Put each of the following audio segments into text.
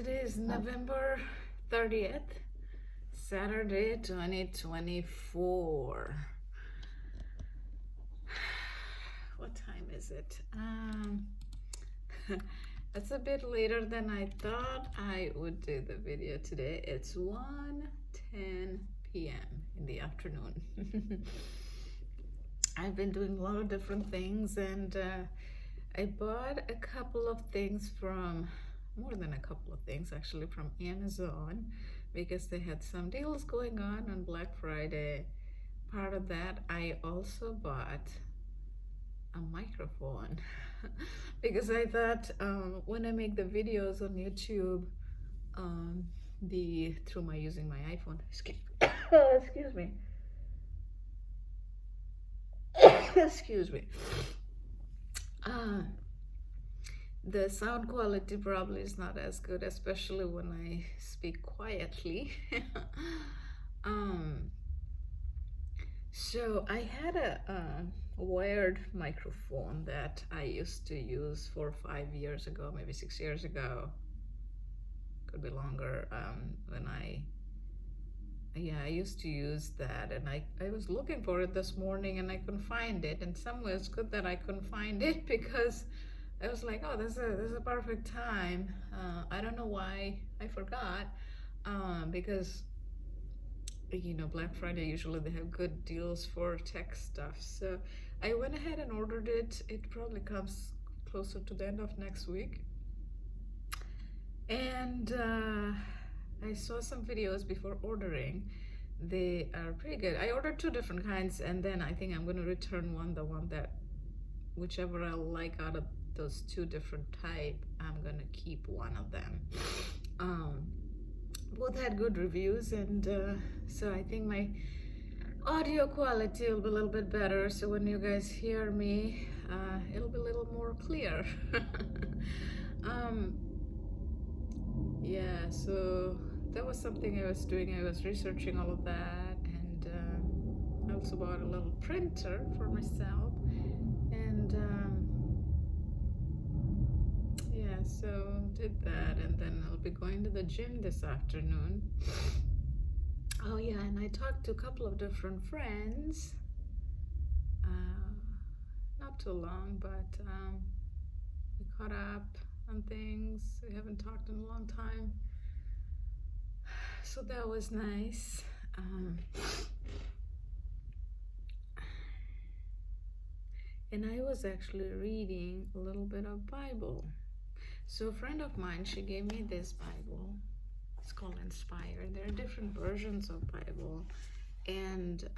Today is November 30th, Saturday, 2024. What time is it? It's a bit later than I thought I would do the video today. It's 1:10 p.m. in the afternoon. I've been doing a lot of different things, and I bought a couple of things from, more than a couple of things actually, from Amazon, because they had some deals going on Black Friday. Part of that, I also bought a microphone because I thought when I make the videos on YouTube, through my using my iPhone, excuse me, excuse me. The sound quality probably is not as good, especially when I speak quietly. So I had a wired microphone that I used to use 4 or 5 years ago, maybe 6 years ago, could be longer. I used to use that, and I was looking for it this morning and I couldn't find it. And some way it's good that I couldn't find it, because I was like, oh, this is a perfect time. I don't know why I forgot, because Black Friday, usually they have good deals for tech stuff. So I went ahead and ordered it. It probably comes closer to the end of next week. And I saw some videos before ordering. They are pretty good. I ordered 2 different kinds, and then I think I'm going to return the one that, whichever I like out of those 2 different type, I'm going to keep one of them. Both had good reviews, and so I think my audio quality will be a little bit better. So when you guys hear me, it'll be a little more clear. Yeah, so that was something I was doing. I was researching all of that, and I also bought a little printer for myself, and yeah, so did that, and then I'll be going to the gym this afternoon. Oh yeah, and I talked to a couple of different friends, not too long, but we caught up on things. We haven't talked in a long time, so that was nice. And I was actually reading a little bit of Bible. So a friend of mine, she gave me this Bible. It's called Inspired. There are different versions of Bible. And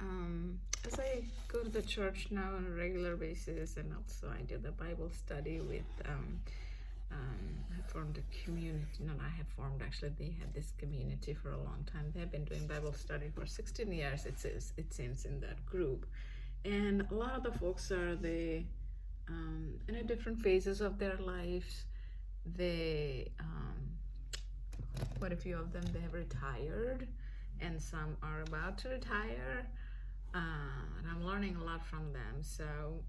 as I go to the church now on a regular basis, and also I did a Bible study with, I formed a community. No, I have formed, actually, they had this community for a long time. They have been doing Bible study for 16 years, it seems, in that group. And a lot of the folks are in a different phases of their lives. They quite a few of them, they have retired, and some are about to retire, and I'm learning a lot from them. So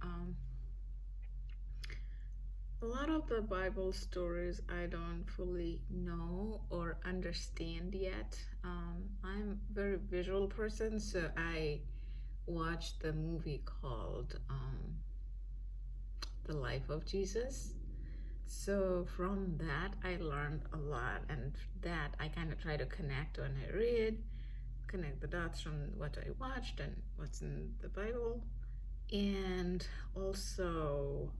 a lot of the Bible stories I don't fully know or understand yet. I'm a very visual person, so I watched the movie called The Life of Jesus. So from that, I learned a lot, and that I kind of try to connect when I read, connect the dots from what I watched and what's in the Bible. And also,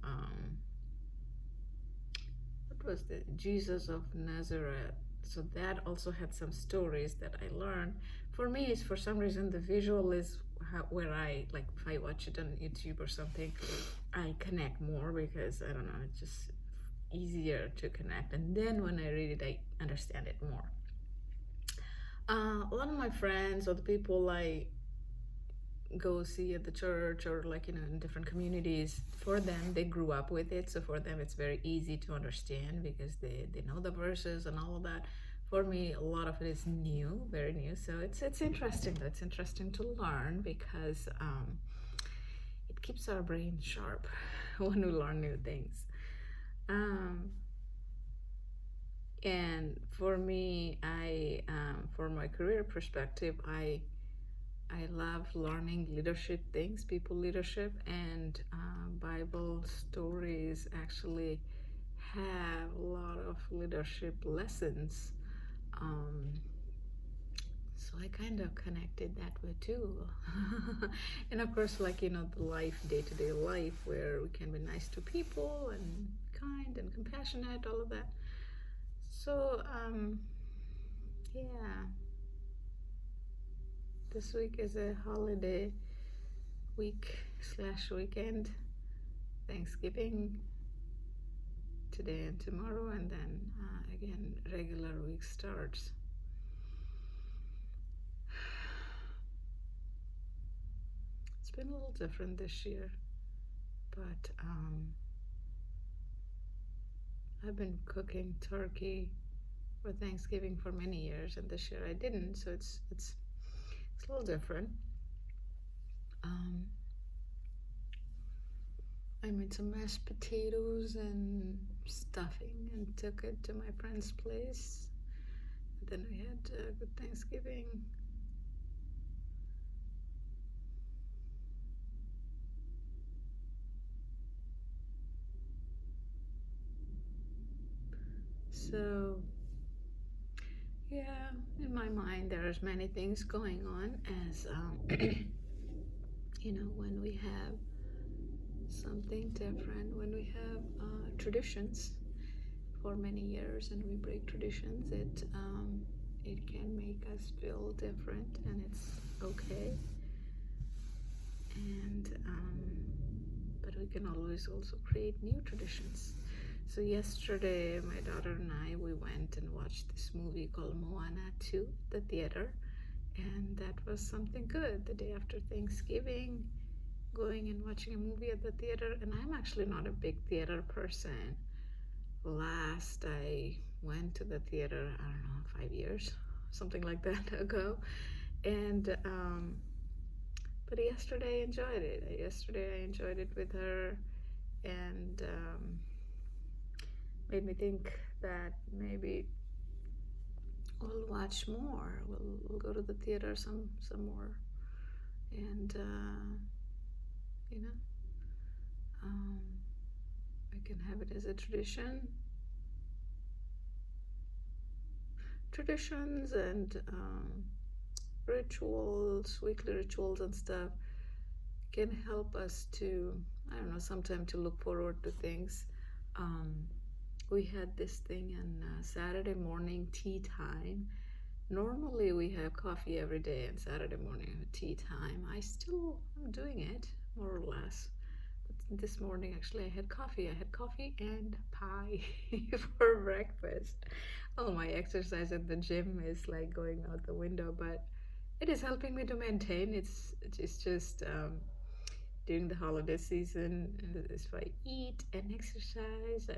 what was the Jesus of Nazareth? So that also had some stories that I learned. For me, it's for some reason the visual is where I, like, if I watch it on YouTube or something, I connect more, because I don't know, it's just easier to connect, and then when I read it, I understand it more. A lot of my friends, or the people I go see at the church, or like in different communities, for them, they grew up with it, so for them it's very easy to understand, because they know the verses and all of that. For me, a lot of it is new, very new. So it's interesting. It's interesting to learn, because it keeps our brain sharp when we learn new things. And for me, for my career perspective, I love learning leadership things, people leadership, and Bible stories actually have a lot of leadership lessons. Um, so I kind of connected that way too. And of course, like, the life, day-to-day life, where we can be nice to people and kind and compassionate, all of that. So, yeah, this week is a holiday week slash weekend. Thanksgiving today and tomorrow, and then again, regular week starts. It's been a little different this year, but I've been cooking turkey for Thanksgiving for many years, and this year I didn't, so it's a little different. I made some mashed potatoes and stuffing and took it to my friend's place. And then we had a good Thanksgiving. So, yeah, in my mind there's many things going on as, when we have something different, when we have traditions for many years and we break traditions, it can make us feel different, and it's okay. And but we can always also create new traditions. So yesterday, my daughter and I, we went and watched this movie called Moana 2 at the theater, and that was something good. The day after Thanksgiving, going and watching a movie at the theater, and I'm actually not a big theater person. Last I went to the theater, I don't know, 5 years, something like that ago, and but yesterday I enjoyed it. Yesterday I enjoyed it with her, and made me think that maybe we'll watch more. We'll go to the theater some more, and we can have it as a tradition. Traditions and rituals, weekly rituals and stuff can help us to, I don't know, sometime to look forward to things. We had this thing on Saturday morning tea time. Normally we have coffee every day, and Saturday morning tea time. I still am doing it, more or less. But this morning, actually, I had coffee. I had coffee and pie for breakfast. All my exercise at the gym is like going out the window, but it is helping me to maintain. It's just during the holiday season, if I eat and exercise,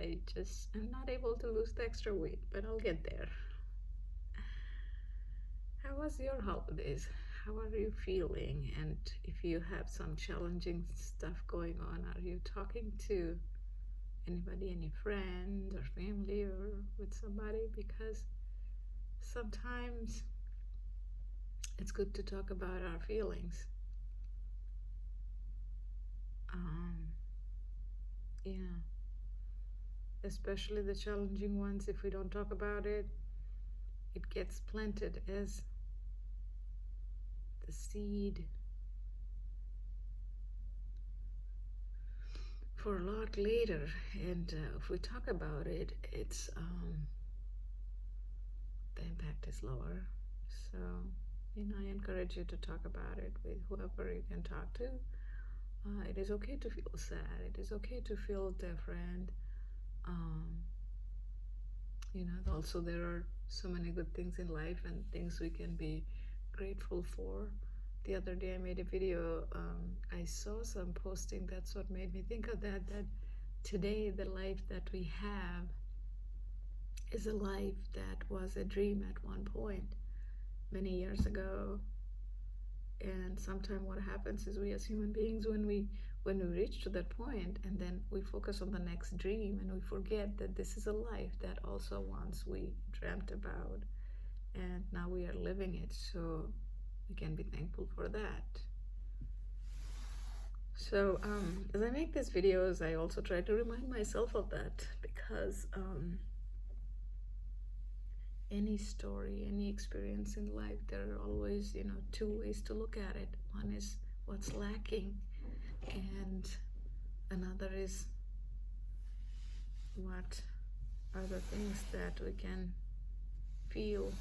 I'm not able to lose the extra weight, but I'll get there. How was your holidays? How are you feeling? And if you have some challenging stuff going on, are you talking to anybody, any friend or family or with somebody? Because sometimes it's good to talk about our feelings. Yeah, especially the challenging ones. If we don't talk about it, it gets planted as the seed for a lot later. And if we talk about it, it's the impact is lower. So, I encourage you to talk about it with whoever you can talk to. It is okay to feel sad. It is okay to feel different. Also there are so many good things in life and things we can be grateful for. The other day I made a video. I saw some posting. That's what made me think of that today the life that we have is a life that was a dream at one point many years ago. And sometimes what happens is we as human beings, when we when we reach to that point, and then we focus on the next dream and we forget that this is a life that also once we dreamt about, and now we are living it, so we can be thankful for that. So as I make these videos, I also try to remind myself of that, because any story, any experience in life, there are always, two ways to look at it. One is what's lacking, and another is what are the things that we can feel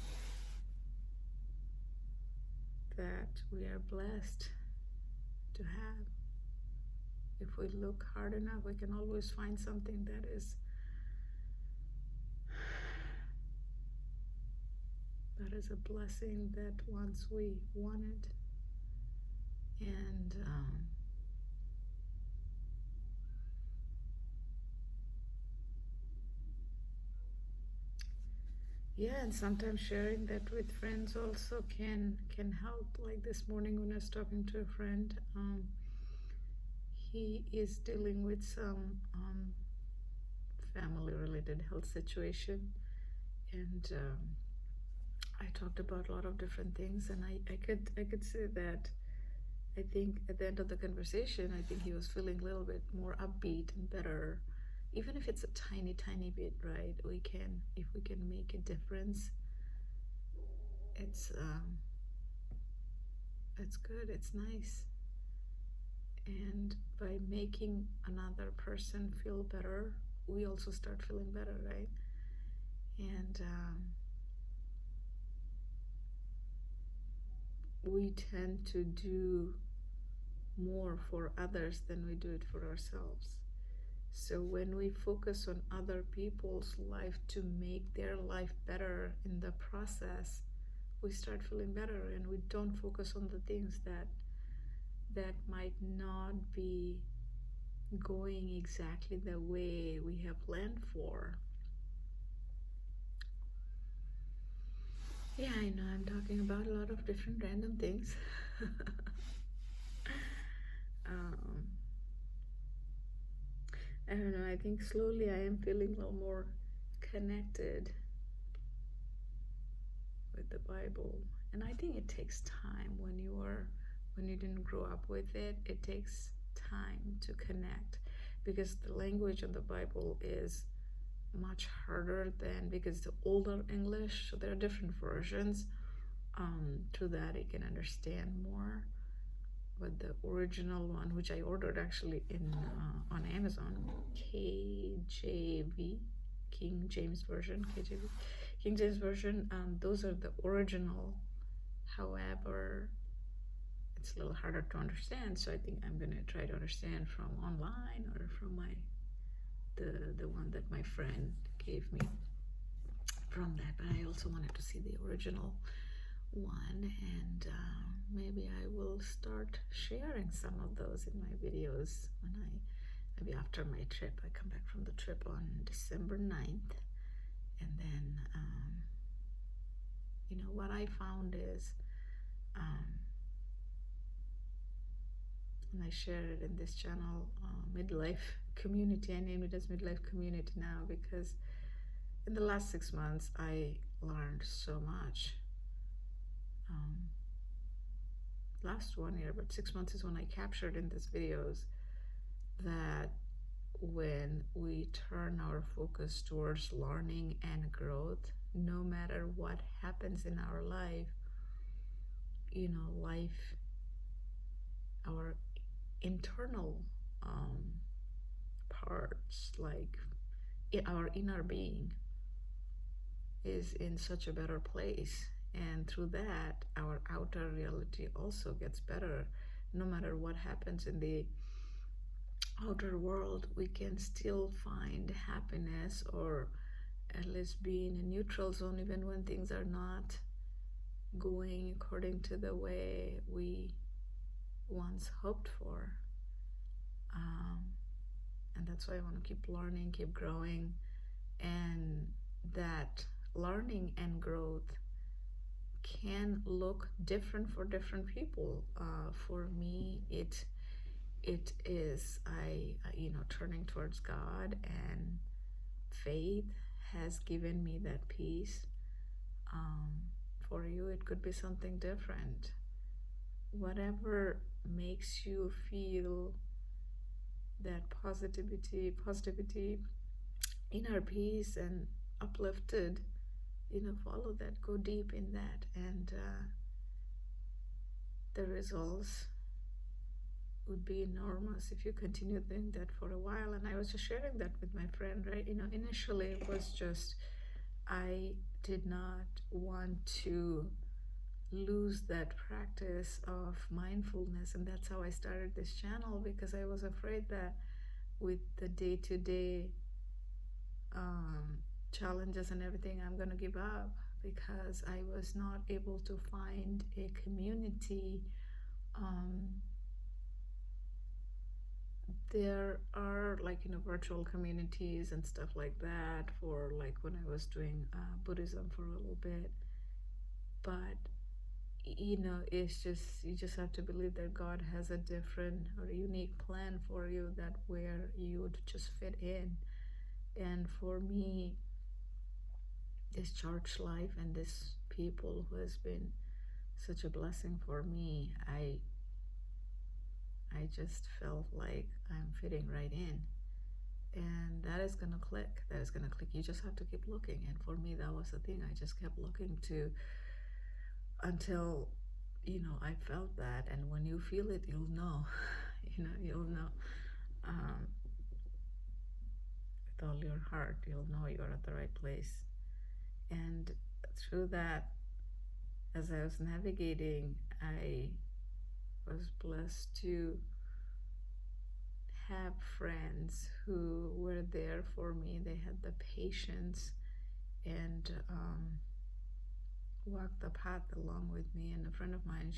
that we are blessed to have. If we look hard enough, we can always find something that is a blessing that once we wanted. And yeah, and sometimes sharing that with friends also can help. Like this morning when I was talking to a friend, he is dealing with some family related health situation, and I talked about a lot of different things, and I could say that I think at the end of the conversation, I think he was feeling a little bit more upbeat and better. Even if it's a tiny bit, right? If we can make a difference, it's good, it's nice. And by making another person feel better, we also start feeling better, right? And we tend to do more for others than we do it for ourselves. So when we focus on other people's life to make their life better in the process, we start feeling better, and we don't focus on the things that might not be going exactly the way we have planned for. Yeah, I know I'm talking about a lot of different random things. I don't know, I think slowly I am feeling a little more connected with the Bible. And I think it takes time when you didn't grow up with it. It takes time to connect, because the language of the Bible is much harder than, because the older English, so there are different versions. Through that you can understand more. But the original one, which I ordered actually on Amazon, KJV, King James Version, KJV, King James Version, those are the original. However, it's a little harder to understand, so I think I'm gonna try to understand from online or from the one that my friend gave me from that. But I also wanted to see the original one, and maybe I will start sharing some of those in my videos when maybe after my trip. I come back from the trip on December 9th, and then what I found is, and I share it in this channel, Midlife Community. I named it as Midlife Community now, because in the last 6 months I learned so much. Last 1 year, but 6 months is when I captured in these videos that when we turn our focus towards learning and growth, no matter what happens in our life, our internal parts, like our inner being, is in such a better place. And through that, our outer reality also gets better. No matter what happens in the outer world, we can still find happiness, or at least be in a neutral zone, even when things are not going according to the way we once hoped for. And that's why I want to keep learning, keep growing, and that learning and growth can look different for different people. For me, it it is turning towards God, and faith has given me that peace. For you, it could be something different. Whatever makes you feel that positivity, inner peace, and uplifted, follow that, go deep in that, and the results would be enormous if you continue doing that for a while. And I was just sharing that with my friend, right? Initially it was just, I did not want to lose that practice of mindfulness, and that's how I started this channel, because I was afraid that with the day-to-day challenges and everything, I'm gonna give up, because I was not able to find a community. There are virtual communities and stuff like that, for like when I was doing Buddhism for a little bit, but it's just, you just have to believe that God has a different or unique plan for you, that where you would just fit in. And for me, this church life and this people who has been such a blessing for me, I just felt like I'm fitting right in, and that is gonna click. You just have to keep looking, and for me, that was the thing. I just kept looking to, until I felt that. And when you feel it, you'll know. You'll know, with all your heart, you'll know you're at the right place. And through that, as I was navigating, I was blessed to have friends who were there for me. They had the patience and walked the path along with me. And a friend of mine,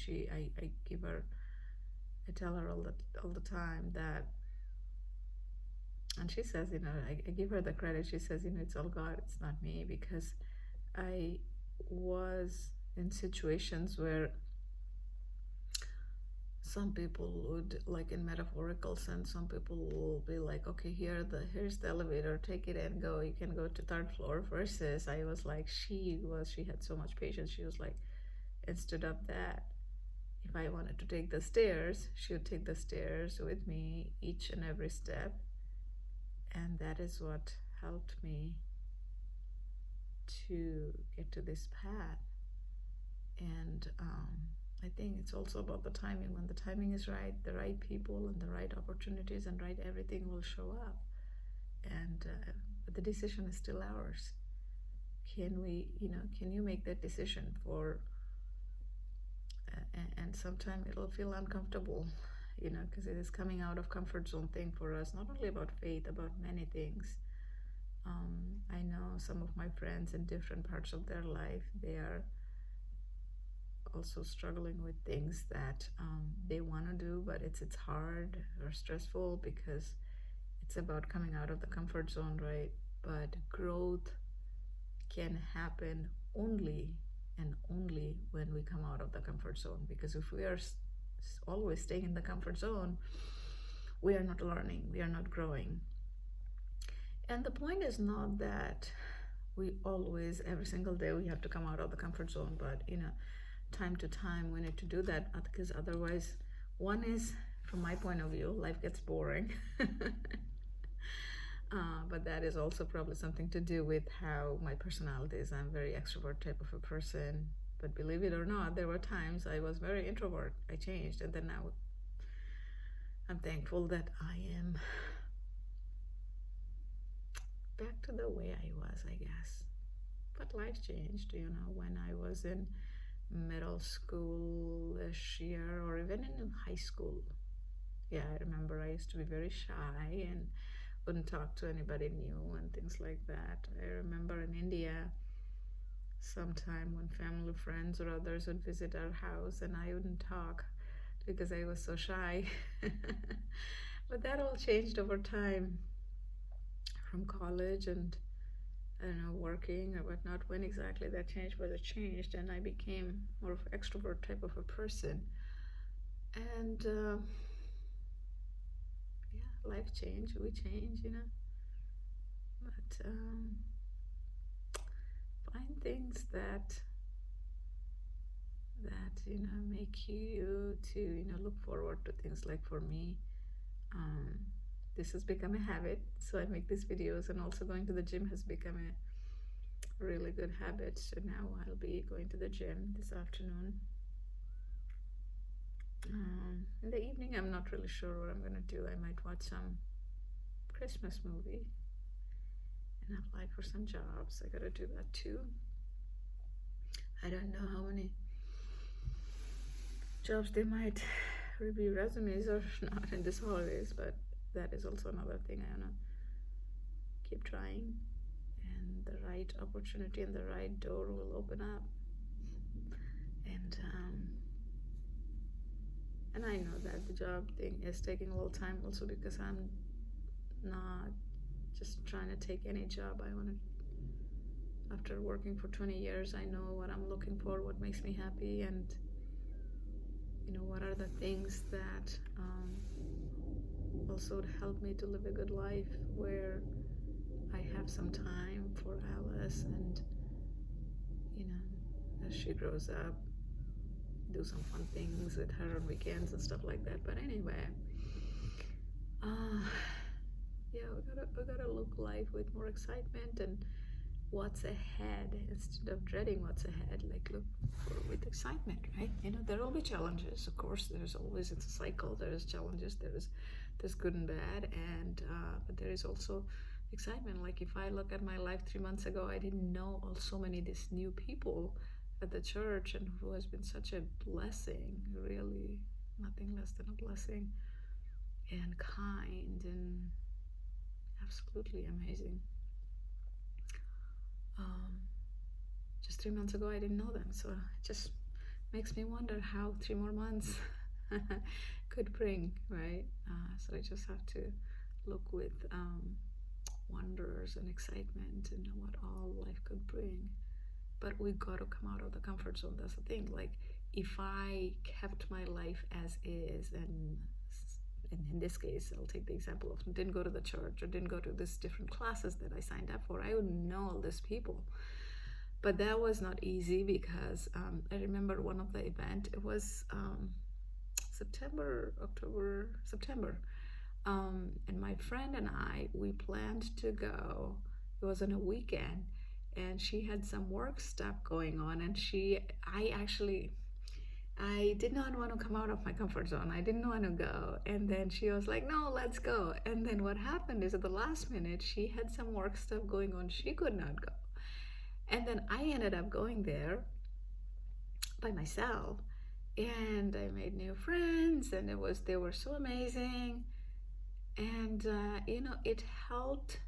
I tell her all the time that, and she says, I give her the credit. She says, it's all God, it's not me, because I was in situations where some people would, like in metaphorical sense, some people will be like, okay, here's the elevator, take it and go. You can go to third floor. Versus I was like, she had so much patience. She was like, instead of that, if I wanted to take the stairs, she would take the stairs with me each and every step. And that is what helped me to get to this path. And I think it's also about the timing. When the timing is right, the right people and the right opportunities and right everything will show up. And but the decision is still ours. Can you make that decision for? And sometimes it'll feel uncomfortable, because it is coming out of comfort zone thing for us. Not only about faith, about many things. I know some of my friends in different parts of their life, they are also struggling with things that they want to do, but it's hard or stressful, because it's about coming out of the comfort zone, right? But growth can happen only and only when we come out of the comfort zone, because if we are always staying in the comfort zone, we are not learning, we are not growing. And the point is not that we always, every single day, we have to come out of the comfort zone, but time to time we need to do that, because otherwise, one is, from my point of view, life gets boring. But that is also probably something to do with how my personality is. I'm a very extrovert type of a person, but believe it or not, there were times I was very introvert. I changed, and then now I'm thankful that I am back to the way I was, I guess. But life changed, when I was in middle school this year, or even in high school. Yeah, I remember I used to be very shy and wouldn't talk to anybody new and things like that. I remember in India, sometime when family, friends, or others would visit our house, and I wouldn't talk because I was so shy. But that all changed over time, from college and working or whatnot. When exactly that changed, but it changed, and I became more of an extrovert type of a person. And life change, we change, but find things that make you to look forward to things. Like for me, um, this has become a habit, so I make these videos, and also going to the gym has become a really good habit. So now I'll be going to the gym this afternoon. In the evening, I'm not really sure what I'm gonna do. I might watch some Christmas movie and apply for some jobs. I gotta do that too. I don't know how many jobs they might review resumes or not in this holidays, but that is also another thing. I wanna keep trying, and the right opportunity and the right door will open up. And I know that the job thing is taking a little time also, because I'm not just trying to take any job. I want to, after working for 20 years, I know what I'm looking for, what makes me happy, and what are the things that also help me to live a good life, where I have some time for Alice, and as she grows up, do some fun things with her on weekends and stuff like that. But anyway, yeah, we gotta look life with more excitement and what's ahead, instead of dreading what's ahead. Like, look with excitement, right? There will be challenges, of course. There's always, it's a cycle. There's challenges, there's good and bad, and but there is also excitement. Like, if I look at my life 3 months ago, I didn't know so many these new people at the church, and who has been such a blessing, really nothing less than a blessing, and kind, and absolutely amazing. Just 3 months ago, I didn't know them, so it just makes me wonder how 3 more months could bring, right? So I just have to look with wonders and excitement, and what all life could bring. But we got to come out of the comfort zone. That's the thing. Like, if I kept my life as is, and in this case, I'll take the example of didn't go to the church, or didn't go to these different classes that I signed up for, I would know all these people. But that was not easy, because I remember one of the event, it was September, and my friend and I, we planned to go. It was on a weekend, and she had some work stuff going on, and I did not want to come out of my comfort zone. I didn't want to go. And then she was like, no, let's go. And then what happened is, at the last minute, she had some work stuff going on. She could not go. And then I ended up going there by myself. And I made new friends, and they were so amazing. And, it helped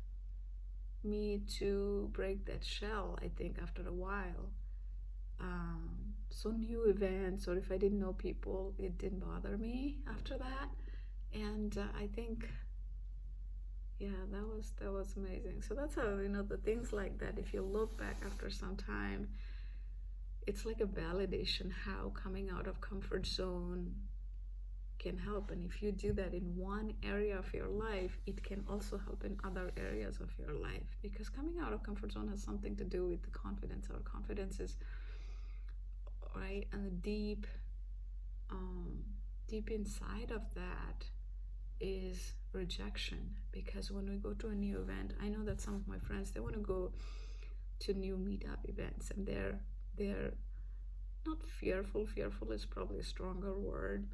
me to break that shell, I think, after a while. So new events, or if I didn't know people, it didn't bother me after that. And I think, yeah, that was amazing. So that's how, the things like that, if you look back after some time, it's like a validation how coming out of comfort zone can help. And if you do that in one area of your life, it can also help in other areas of your life, because coming out of comfort zone has something to do with the confidence. Our confidence is right, and the deep inside of that is rejection. Because when we go to a new event, I know that some of my friends, they want to go to new meetup events, and they're not fearful is probably a stronger word.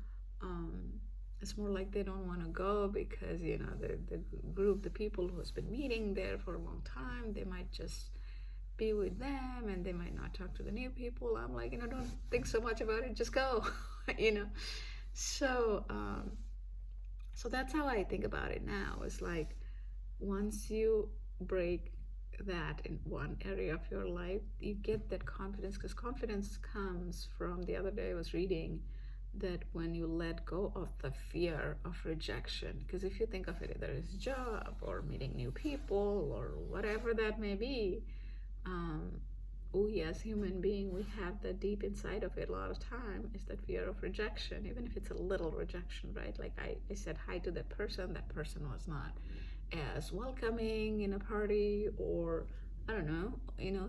It's more like they don't want to go because the group, the people who has been meeting there for a long time, they might just be with them, and they might not talk to the new people. I'm like, don't think so much about it, just go. So that's how I think about it now. It's like, once you break that in one area of your life, you get that confidence, because confidence comes from, the other day I was reading that when you let go of the fear of rejection, because if you think of it, either as a job or meeting new people or whatever that may be, we we as human being, we have that deep inside of it a lot of time, is that fear of rejection, even if it's a little rejection, right? Like I said hi to that person was not as welcoming in a party, or I don't know,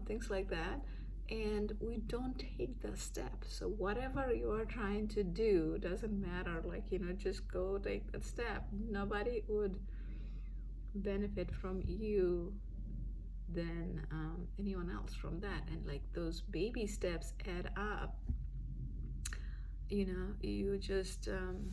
things like that. And we don't take the step. So whatever you are trying to do doesn't matter. Like, just go take that step. Nobody would benefit from you than anyone else from that. And like those baby steps add up. You just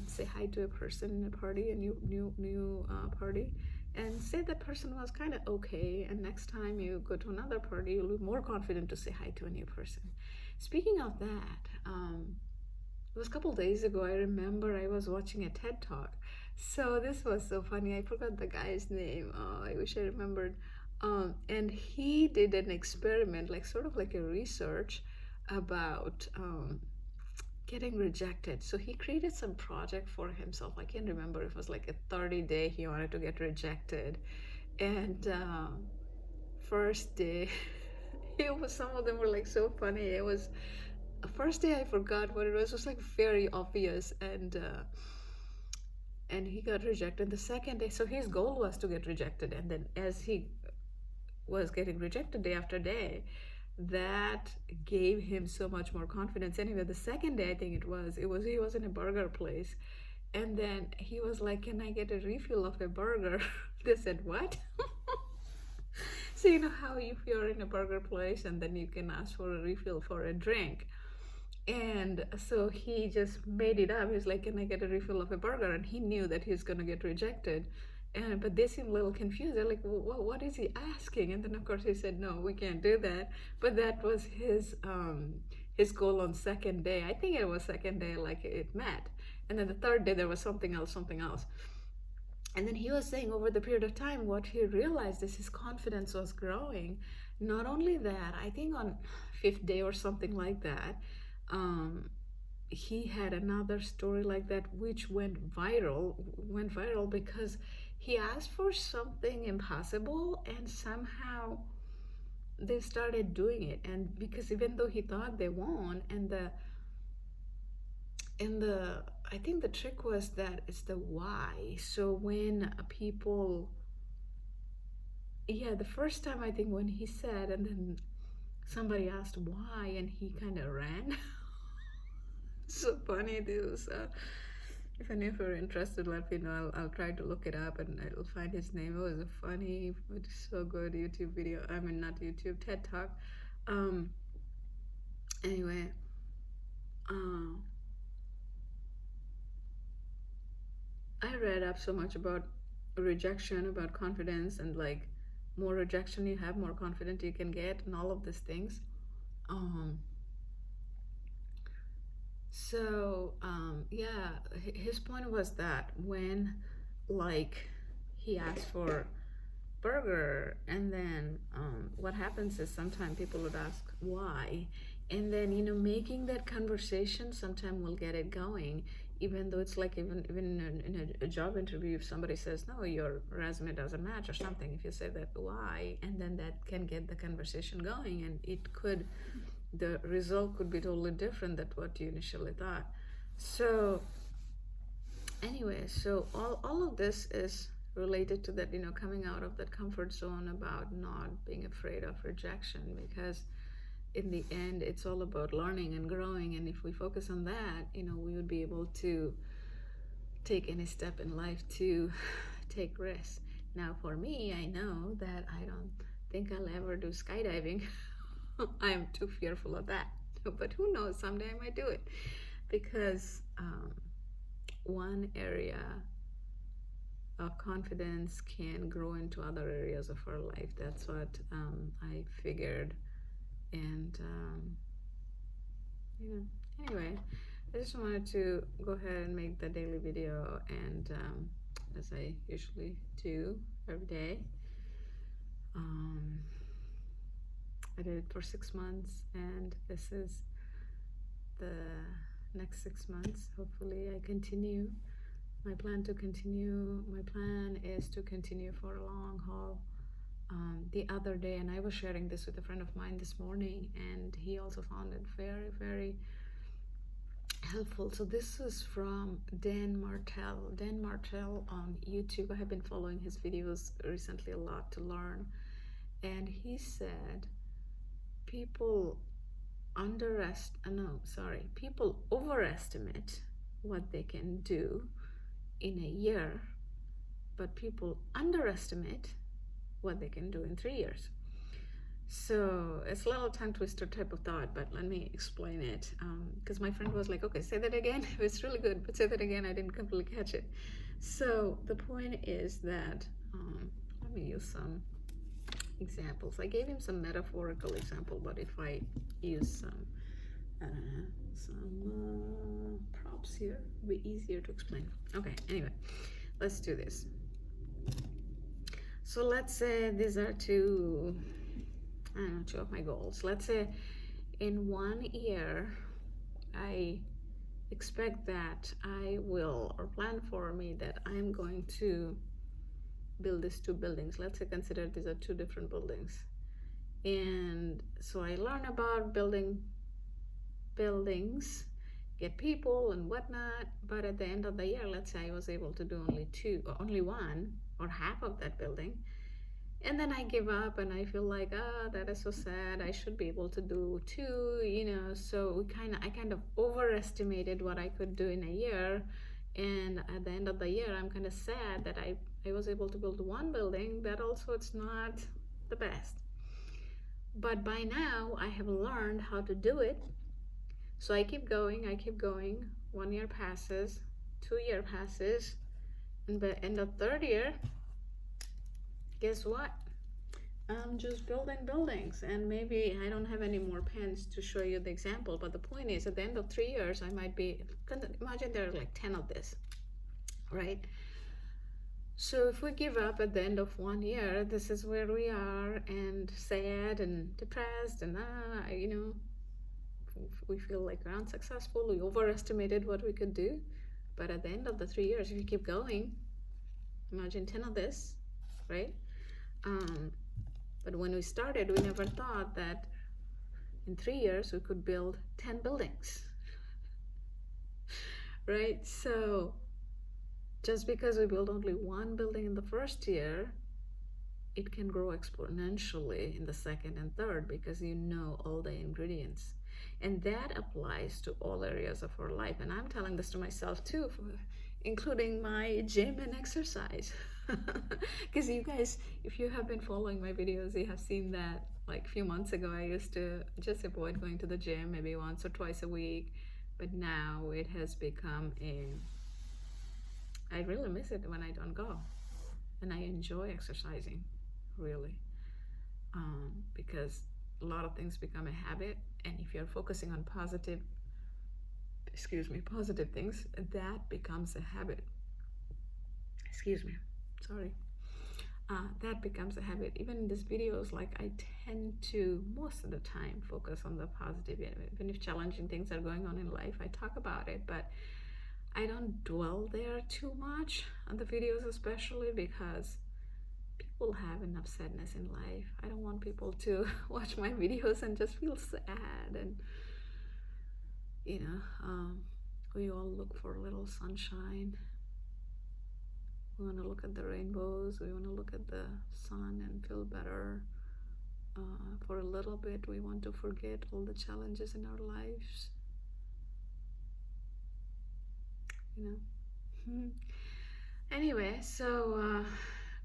say hi to a person in a party, a new party, and say that person was kind of okay, and next time you go to another party, you'll be more confident to say hi to a new person. Speaking of that, it was a couple days ago, I remember I was watching a TED Talk. So this was so funny. I forgot the guy's name. Oh, I wish I remembered. And he did an experiment, like sort of like a research about getting rejected. So he created some project for himself. I can't remember if it was like a 30-day he wanted to get rejected. And first day, some of them were like so funny. It was first day, I forgot what it was. It was like very obvious, and he got rejected. The second day, so his goal was to get rejected, and then as he was getting rejected day after day, that gave him so much more confidence. Anyway, the second day, I think he was in a burger place, and then he was like, "Can I get a refill of a burger?" They said, "What?" So you know how if you're in a burger place and then you can ask for a refill for a drink. And so he just made it up. He's like, "Can I get a refill of a burger?" And he knew that he's going to get rejected. But they seemed a little confused. They're like, well, what is he asking? And then, of course, he said, "No, we can't do that." But that was his goal on second day. I think it was second day, like it met. And then the third day, there was something else. And then he was saying over the period of time, what he realized is his confidence was growing. Not only that, I think on fifth day or something like that, he had another story like that which went viral because he asked for something impossible, and somehow they started doing it. And because even though he thought they won't, and the I think the trick was that it's the why. So when people, the first time, I think when he said, and then somebody asked why, and he kind of ran. So funny. This if any of you are interested, let me know. I'll try to look it up and I'll find his name. It was a funny but so good YouTube video. I mean, not YouTube, TED Talk. Anyway, I read up so much about rejection, about confidence, and like more rejection you have, more confident you can get, and all of these things. His point was that when, like, he asked for burger, and then what happens is sometimes people would ask why, and then making that conversation sometime will get it going, even though it's like even in a job interview, if somebody says no, your resume doesn't match or something, if you say that why, and then that can get the conversation going, and the result could be totally different than what you initially thought. So anyway, so all of this is related to that, coming out of that comfort zone, about not being afraid of rejection, because in the end, it's all about learning and growing. And if we focus on that, we would be able to take any step in life to take risks. Now, for me, I know that I don't think I'll ever do skydiving. I am too fearful of that. But who knows, someday I might do it. Because one area of confidence can grow into other areas of our life. That's what I figured. And anyway, I just wanted to go ahead and make the daily video, and as I usually do every day, I did it for 6 months, and this is the next 6 months. Hopefully I continue. My plan is to continue for a long haul. the other day, and I was sharing this with a friend of mine this morning, and he also found it very, very helpful. So this is from Dan Martell. Dan Martell on YouTube. I have been following his videos recently a lot to learn. And he said people people overestimate what they can do in a year, but people underestimate what they can do in 3 years. So it's a little tongue twister type of thought, but let me explain it. Because my friend was like, okay, say that again. It's really good, but say that again. I didn't completely catch it. So the point is that, let me use some examples. I gave him some metaphorical example, but if I use some props here, it'll be easier to explain. Okay, anyway, let's do this. So let's say these are two of my goals. Let's say in 1 year, I expect that I will, or plan for me that I'm going to build these 2 buildings. Let's say consider these are 2 different buildings. And so I learn about building buildings, get people and whatnot, but at the end of the year, let's say I was able to do only 1 or half of that building. And then I give up and I feel like, that is so sad. I should be able to do 2, so I kind of overestimated what I could do in a year. And at the end of the year, I'm kind of sad that I was able to build 1 building, that also it's not the best. But by now, I have learned how to do it. So I keep going. 1 year passes, 2 year passes, and by the end of 3rd year, guess what? I'm just building buildings, and maybe I don't have any more pens to show you the example, but the point is at the end of 3 years, I might be, imagine there are like 10 of this, right? So if we give up at the end of 1 year, this is where we are, and sad and depressed, and we feel like we're unsuccessful, we overestimated what we could do. But at the end of the 3 years, if you keep going, imagine 10 of this, right? But when we started, we never thought that in 3 years we could build 10 buildings, right? So just because we build only 1 building in the 1st year, it can grow exponentially in the 2nd and 3rd because you know all the ingredients. And that applies to all areas of our life. And I'm telling this to myself too, including my gym and exercise. Because you guys, if you have been following my videos, you have seen that like a few months ago, I used to just avoid going to the gym maybe once or twice a week. But now it has become I really miss it when I don't go. And I enjoy exercising, really. Because a lot of things become a habit. And if you're focusing on positive things, that becomes a habit. That becomes a habit. Even in these videos, like I tend to, most of the time, focus on the positive. Even if challenging things are going on in life, I talk about it, but I don't dwell there too much on the videos, especially because people have enough sadness in life. I don't want people to watch my videos and just feel sad. And we all look for a little sunshine. We want to look at the rainbows. We want to look at the sun and feel better. For a little bit, we want to forget all the challenges in our lives. Anyway, so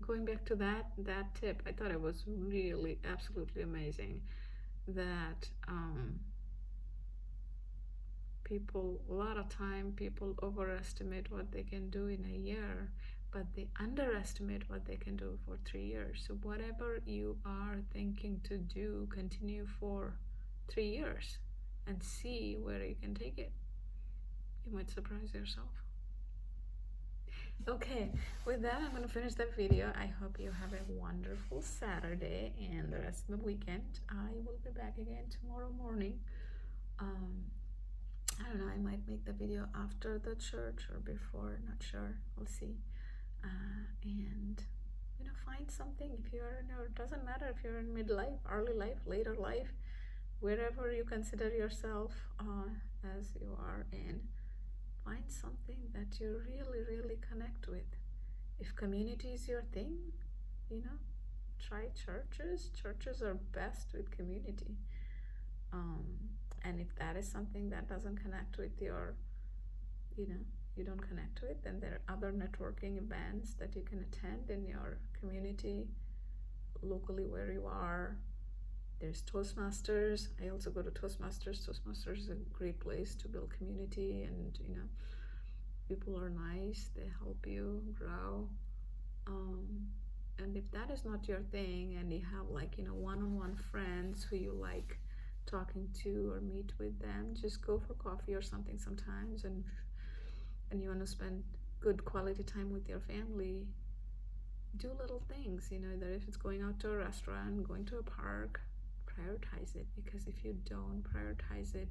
going back to that tip, I thought it was really absolutely amazing that a lot of time people overestimate what they can do in a year, but they underestimate what they can do for 3 years. So whatever you are thinking to do, continue for 3 years and see where you can take it. You might surprise yourself. Okay, with that, I'm going to finish the video. I hope you have a wonderful Saturday and the rest of the weekend. I will be back again tomorrow morning. I don't know, I might make the video after the church or before, not sure. We'll see. And find something. If you're in your, doesn't matter if you're in midlife, early life, later life, wherever you consider yourself as you are in, find something that you really, really connect with. If community is your thing, try churches. Churches are best with community. Um, and if that is something that doesn't connect with your, you don't connect with, then there are other networking events that you can attend in your community, locally where you are. There's Toastmasters. I also go to Toastmasters. Toastmasters is a great place to build community, and people are nice. They help you grow. And if that is not your thing, and you have one-on-one friends who you like talking to or meet with them, just go for coffee or something sometimes. And you want to spend good quality time with your family, do little things, that if it's going out to a restaurant, going to a park, prioritize it, because if you don't prioritize it,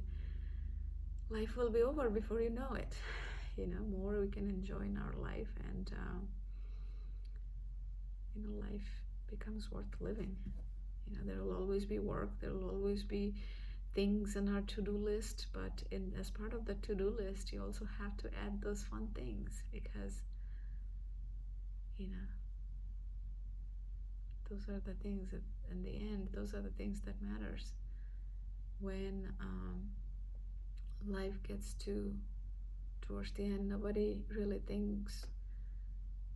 life will be over before you know it. More we can enjoy in our life, and life becomes worth living. There will always be work, there will always be things in our to-do list, but as part of the to-do list, you also have to add those fun things, because those are the things that, in the end, those are the things that matters. When life gets towards the end, nobody really thinks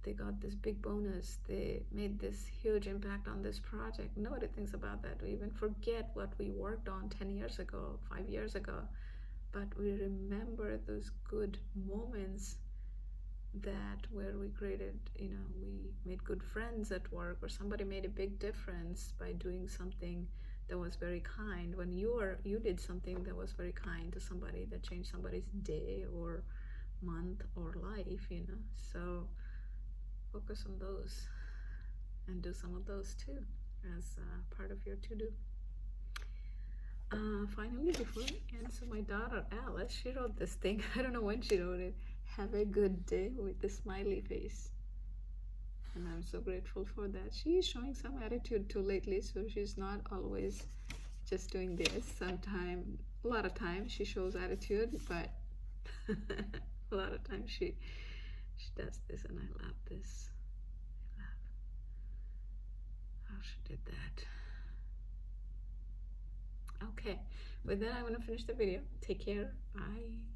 they got this big bonus, they made this huge impact on this project. Nobody thinks about that. We even forget what we worked on 10 years ago, 5 years ago, but we remember those good moments, that where we created, we made good friends at work, or somebody made a big difference by doing something that was very kind. When you did something that was very kind to somebody, that changed somebody's day or month or life, so focus on those and do some of those too as part of your to-do. Finally, before I answer, my daughter Alice, she wrote this thing. I don't know when she wrote it. Have a good day, with a smiley face. And I'm so grateful for that. She is showing some attitude too lately, so she's not always just doing this. A lot of times she shows attitude, but a lot of times she does this, and I love this. I love how she did that. Okay, with that, I'm gonna finish the video. Take care. Bye.